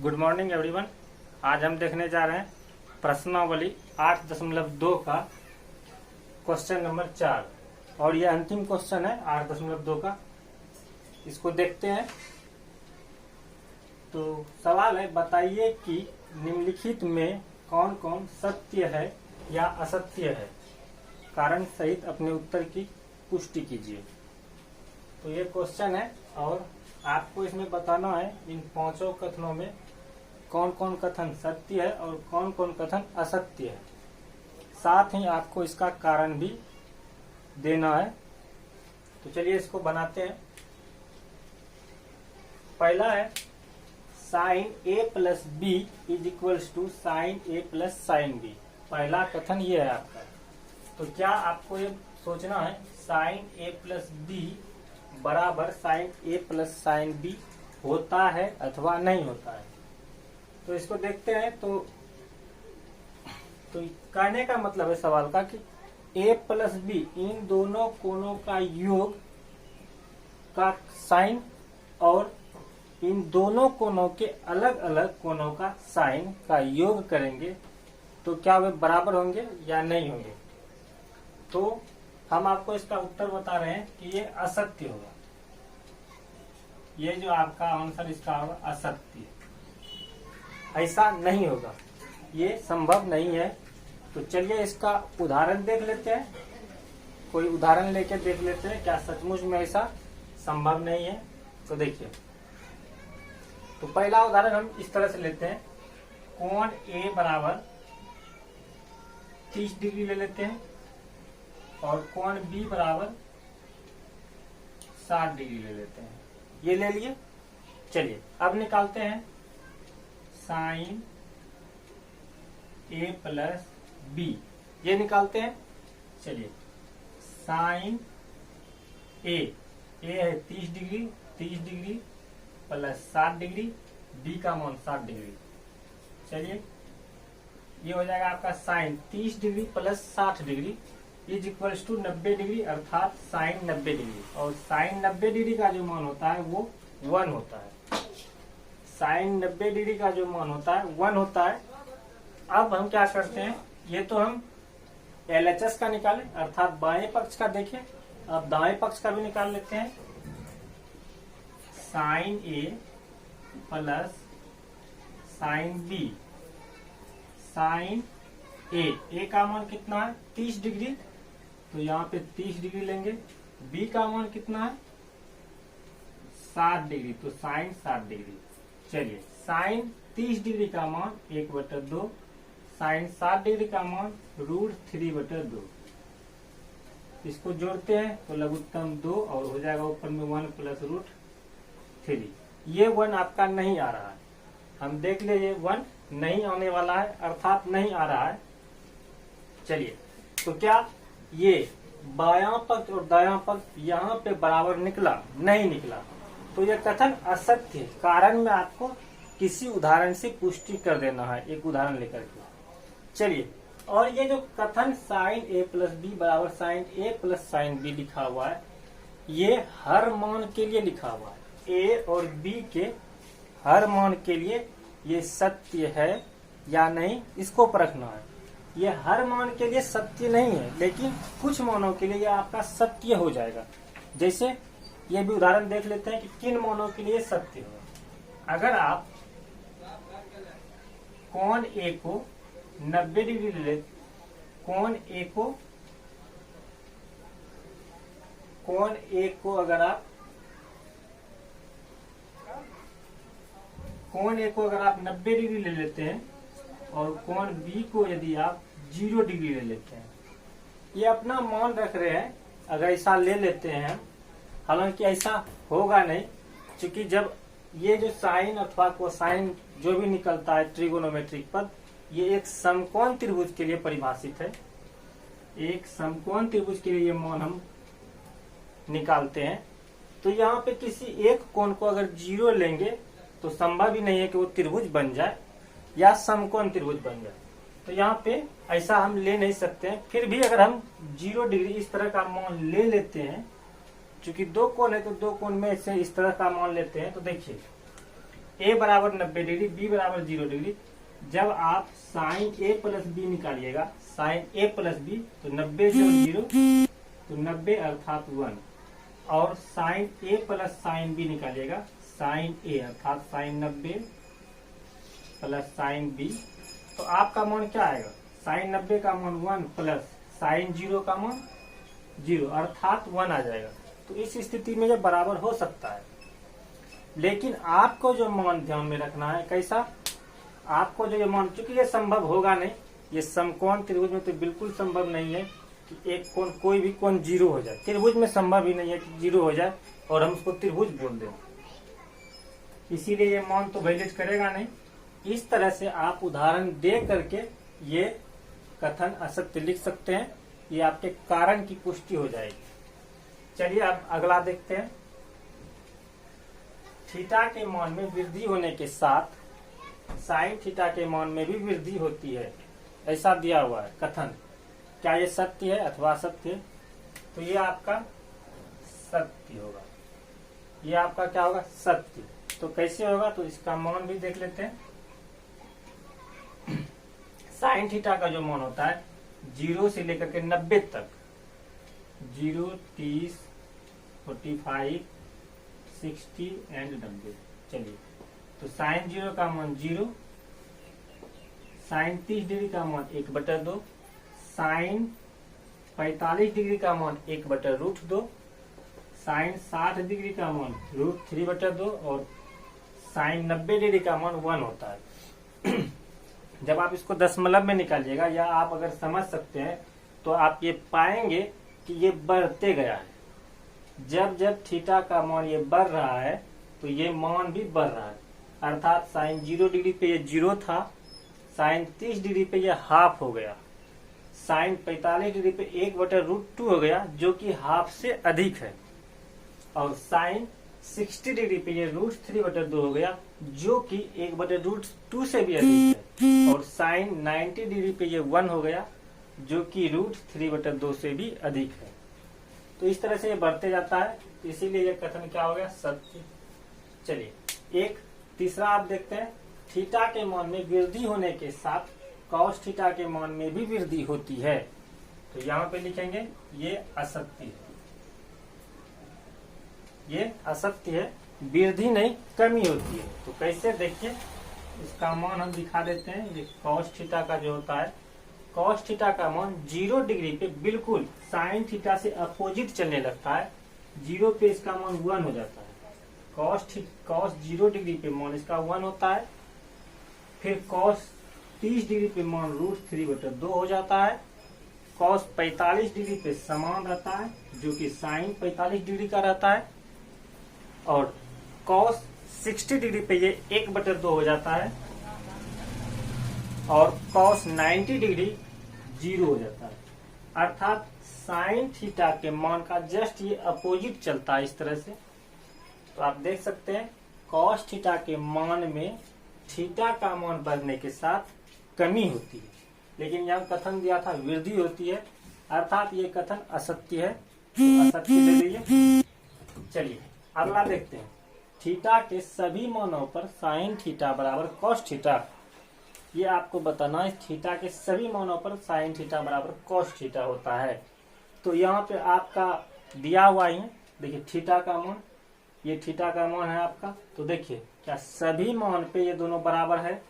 Good morning everyone. आज हम देखने जा रहे हैं प्रश्नावली 8.2 का क्वेश्चन नंबर 4 और यह अंतिम क्वेश्चन है 8.2 का। इसको देखते हैं। तो सवाल है, बताइए कि निम्नलिखित में कौन कौन सत्य है या असत्य है, कारण सहित अपने उत्तर की पुष्टि कीजिए। तो ये क्वेश्चन है और आपको इसमें बताना है इन पांचों कथनों में कौन कौन कथन सत्य है और कौन कौन कथन असत्य है। साथ ही आपको इसका कारण भी देना है। तो चलिए इसको बनाते हैं। पहला है sine A plus B is equals to sine A plus sine B. पहला कथन ये है आपका। तो क्या आपको ये सोचना है साइन ए प्लस बी बराबर sign A plus sine B होता है अथवा नहीं होता है। तो इसको देखते हैं। तो कहने का मतलब है सवाल का कि a प्लस बी इन दोनों कोणों का योग का साइन और इन दोनों कोणों के अलग अलग कोणों का साइन का योग करेंगे तो क्या वे बराबर होंगे या नहीं होंगे। तो हम आपको इसका उत्तर बता रहे हैं कि ये असत्य होगा। ये जो आपका आंसर इसका होगा असत्य। ऐसा नहीं होगा, ये संभव नहीं है। तो चलिए इसका उदाहरण देख लेते हैं। कोई उदाहरण लेके देख लेते हैं क्या सचमुच में ऐसा संभव नहीं है। तो देखिए, तो पहला उदाहरण हम इस तरह से लेते हैं। कोण A बराबर 30 डिग्री ले लेते हैं और कोण B बराबर 60 डिग्री ले लेते हैं। ये ले लिए। चलिए अब निकालते हैं साइन A प्लस बी। ये निकालते हैं। चलिए साइन A है 30 डिग्री प्लस 60 डिग्री, B का मान 60 डिग्री। चलिए ये हो जाएगा आपका sine 30 degree plus 60 degree is equals to 90 degree, अर्थात साइन 90 डिग्री। और साइन 90 डिग्री का जो मान होता है वो 1 होता है। साइन 90 डिग्री का जो मान होता है 1 होता है। अब हम क्या करते हैं, ये तो हम LHS का निकालें अर्थात बाएं पक्ष का देखें। अब दाएं पक्ष का भी निकाल लेते हैं। Sine A plus sine B। Sine A का मान कितना है 30 डिग्री, तो यहाँ पे 30 डिग्री लेंगे। B का मान कितना है 60 डिग्री, तो साइन 60 डिग्री। चलिए साइन 30 डिग्री का मान 1/2, साइन 60 डिग्री का मान √3/2। इसको जोड़ते हैं तो लघुत्तम 2 और हो जाएगा ऊपर में 1 प्लस √3। ये 1 आपका नहीं आ रहा है। हम देख ले ये 1 नहीं आने वाला है, अर्थात नहीं आ रहा है। चलिए तो क्या ये बायां पक्ष और दायां पक्ष यहाँ पे बराबर निकला? नहीं निकला। तो यह कथन असत्य है। कारण में आपको किसी उदाहरण से पुष्टि कर देना है, एक उदाहरण लेकर के। चलिए, और ये जो कथन साइन A प्लस बी बराबर sine A plus sine B लिखा हुआ है, ये हर मान के लिए लिखा हुआ है। A और B के हर मान के लिए ये सत्य है या नहीं, इसको परखना है। ये हर मान के लिए सत्य नहीं है, लेकिन कुछ मानों के लिए ये आपका सत्य हो जाएगा। जैसे ये भी उदाहरण देख लेते हैं कि किन मानों के लिए सत्य होगा। अगर आप कोण A को 90 डिग्री ले, कोण A को अगर आप 90 डिग्री ले लेते हैं और कोण B को यदि आप 0 डिग्री ले लेते हैं, ये अपना मान रख रहे हैं। अगर ऐसा ले लेते हैं, हालांकि ऐसा होगा नहीं, क्योंकि जब ये जो साइन अथवा कोसाइन जो भी निकलता है ट्रिगोनोमेट्रिक पद, ये एक समकोण त्रिभुज के लिए परिभाषित है। एक समकोण त्रिभुज के लिए ये मान हम निकालते हैं। तो यहाँ पे किसी एक कोण को अगर 0 लेंगे तो संभव ही नहीं है कि वो त्रिभुज बन जाए या समकोण त्रिभुज बन जाए। तो यहाँ पे ऐसा हम ले नहीं सकते हैं। फिर भी अगर हम 0 डिग्री इस तरह का मान ले लेते हैं, चूंकि 2 कोण है तो 2 कोण में से इस तरह का मान लेते हैं। तो देखिए ए बराबर 90 डिग्री, बी बराबर 0 डिग्री। जब आप sign A plus B निकालिएगा, sign A plus B, तो 90 जो 0 तो 90 अर्थात 1। और sign A plus sine B निकालिएगा, sign ए अर्थात साइन 90 प्लस साइन बी, तो आपका मान क्या आएगा? साइन 90 का मान 1 प्लस साइन 0 का मान 0 अर्थात 1 आ जाएगा। तो इस स्थिति में ये बराबर हो सकता है। लेकिन आपको जो मान ध्यान में रखना है, कैसा? आपको जो ये मान, चूंकि ये संभव होगा नहीं, ये समकोण त्रिभुज में तो बिल्कुल संभव नहीं है कि एक कोण, कोई भी कोण 0 हो जाए। त्रिभुज में संभव ही नहीं है कि 0 हो जाए और हम उसको त्रिभुज बोल दें, इसीलिए ये मान तो वैलिड करेगा नहीं। इस तरह से आप उदाहरण दे करके ये कथन असत्य लिख सकते हैं, ये आपके कारण की पुष्टि हो जाएगी। चलिए अब अगला देखते हैं। थीटा के मान में वृद्धि होने के साथ साइन थीटा के मान में भी वृद्धि होती है, ऐसा दिया हुआ है कथन। क्या ये सत्य है अथवा असत्य है? तो ये आपका सत्य होगा। ये आपका क्या होगा? सत्य। तो कैसे होगा? तो इसका मान भी देख लेते हैं। साइन थीटा का जो मान होता है 0 से लेकर के 90 तक, 0, 30, 45, 60 एंड 90। चलिए, तो साइन 0 का मान 0, साइन 30 डिग्री का मान 1/2, साइन 45 डिग्री का मान 1/√2, साइन 60 डिग्री का मान √3/2 और साइन 90 डिग्री का मान 1 होता है। जब आप इसको दशमलव में निकालिएगा, या आप अगर समझ सकते हैं तो आप ये पाएंगे कि ये बढ़ते गया है। जब जब थीटा का मान ये बढ़ रहा है तो ये मान भी बढ़ रहा है। अर्थात साइन 0 डिग्री पे ये 0 था, साइन 30 डिग्री पे ये हाफ हो गया, साइन 45 डिग्री पे 1/√2 हो गया जो कि हाफ से अधिक है, और साइन 60 डिग्री पे ये √3/2 हो गया जो कि 1/√2 से भी अधिक है, और साइन 90 डिग्री पे ये 1 हो गया जो कि √3/2 से भी अधिक है। तो इस तरह से ये बढ़ते जाता है, इसीलिए ये कथन क्या हो गया? सत्य। चलिए, एक तीसरा आप देखते हैं। थीटा के मान में वृद्धि होने के साथ कॉस थीटा के मान में भी वृद्धि होती है। तो यहाँ पे लिखेंगे ये असत्य है, ये असत्य है, वृद्धि नहीं कमी होती है। तो कैसे? देखिए, इसका मान हम दिखा देते हैं। ये कॉस थीटा का जो होता है, कॉस थीटा का मान 0 डिग्री पे बिल्कुल साइन थीटा से अपोजिट चलने लगता है। 0 पे इसका मान 1 हो जाता है। कॉस 0 डिग्री पे मान इसका 1 होता है। फिर कॉस 30 डिग्री पे मान √3/2 हो जाता है। कॉस 45 डिग्री पे समान रहता है जो कि साइन 45 डिग्री का रहता है, और कॉस 60 डिग्री पे ये 1/2 हो जाता है, और कॉस 90 डिग्री 0 हो जाता है। अर्थात साइन थीटा के मान का जस्ट ये अपोजिट चलता है इस तरह से। तो आप देख सकते हैं कॉस थीटा के मान में थीटा का मान बढ़ने के साथ कमी होती है, लेकिन यहाँ कथन दिया था वृद्धि होती है, अर्थात ये कथन असत्य है। तो असत्य दे दीजिए। चलिए अगला देखते हैं। थीटा के सभी मानों पर साइन थीटा बराबर कॉस थीटा। ये आपको बताना है, थीटा के सभी मानों पर साइन थीटा बराबर कॉस थीटा होता है। तो यहाँ पे आपका दिया हुआ ही है, देखिए थीटा का मान, ये थीटा का मान है आपका। तो देखिए क्या सभी मान पे ये दोनों बराबर है?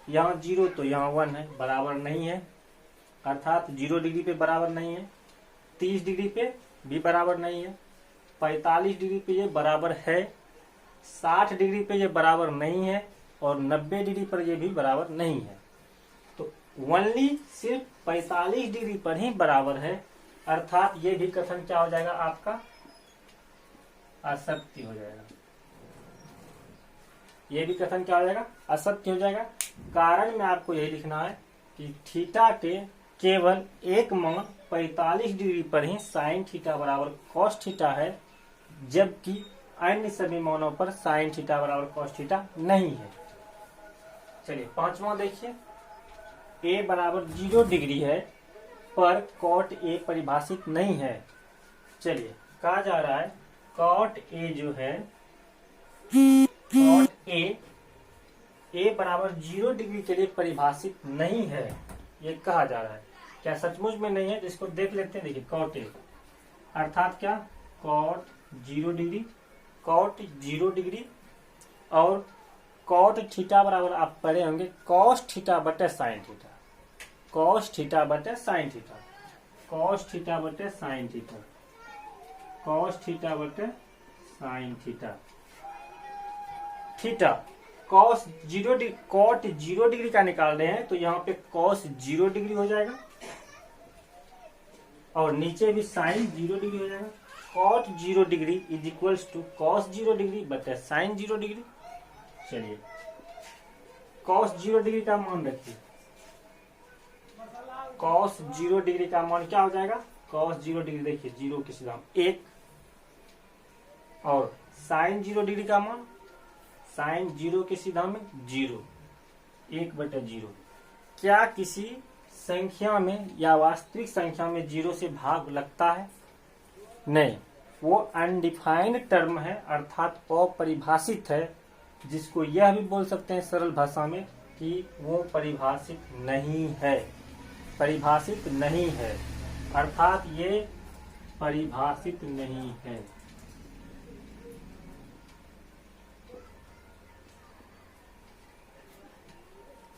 यहाँ 0 तो यहाँ 1 है, बराबर नहीं है, अर्थात 0 डिग्री पे बराबर नहीं है, 30 डिग्री पे भी बराबर नहीं है, 45 डिग्री पे ये बराबर है, 60 डिग्री पे ये बराबर नहीं है, और 90 डिग्री पर ये भी बराबर नहीं है। तो ओनली सिर्फ 45 डिग्री पर ही बराबर है, अर्थात ये भी कथन क्या हो जाएगा? आपका असत्य हो जाएगा। ये भी कथन क्या हो जाएगा? असत्य हो जाएगा। कारण में आपको यही लिखना है कि थीटा के केवल एक मान 45 डिग्री पर ही साइन थीटा बराबर कॉस थीटा है, जबकि अन्य सभी मानों पर साइन थीटा बराबर कॉस थीटा नहीं है। चलिए पांचवा देखिए। ए बराबर 0 डिग्री है पर कॉट ए परिभाषित नहीं है। चलिए कहा जा रहा है कॉट ए जो है, कॉट ए ए बराबर 0 डिग्री के लिए परिभाषित नहीं है, ये कहा जा रहा है। क्या सचमुच में नहीं है? जिसको देख लेते हैं। देखिए कॉट ए अर्थात क्या, कॉट 0 डिग्री, कॉट 0 डिग्री और कॉट थीटा बराबर आप पढ़े होंगे कॉस थीटा बटे साइन थीटा, कॉस थीटा बटे साइन थीटा, कॉस थीटा बटे साइन थीटा, कॉस थीटा बटे sine theta. Theta cos 0 degree, cot 0 degree का निकाल रहे हैं तो यहाँ पे कॉस 0 डिग्री हो जाएगा और नीचे भी साइन 0 डिग्री हो जाएगा। Cot 0 degree is equals to cos 0 degree बटे साइन 0 डिग्री। चलिए कॉस 0 डिग्री का मान रखिए, कॉस 0 डिग्री का मान क्या हो जाएगा, कॉस 0 डिग्री देखिए 0 की सीधा 1 और साइन 0 डिग्री का मान, साइन 0 के सीधा में 0, 1/0। क्या किसी संख्या में या वास्तविक संख्या में 0 से भाग लगता है? नहीं, वो अनडिफाइंड टर्म है अर्थात अपरिभाषित है, जिसको यह भी बोल सकते हैं सरल भाषा में कि वो परिभाषित नहीं है, परिभाषित नहीं है अर्थात ये परिभाषित नहीं है।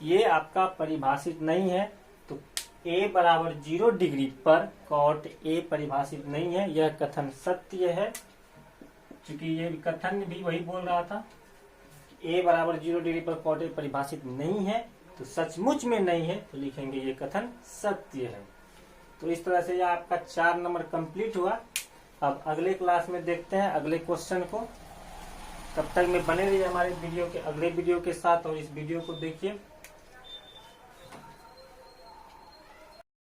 ये आपका परिभाषित नहीं है तो a बराबर 0 डिग्री पर कॉट a परिभाषित नहीं है, यह कथन सत्य है। क्योंकि ये कथन भी वही बोल रहा था, a बराबर 0 डिग्री पर कॉट a परिभाषित नहीं है तो सचमुच में नहीं है, तो लिखेंगे ये कथन सत्य है। तो इस तरह से यह आपका 4 नंबर कंप्लीट हुआ। अब अगले क्लास में देखते हैं अगले क्वेश्चन को। तब तक में बने रहिए हमारे वीडियो के अगले वीडियो के साथ और इस वीडियो को देखिए।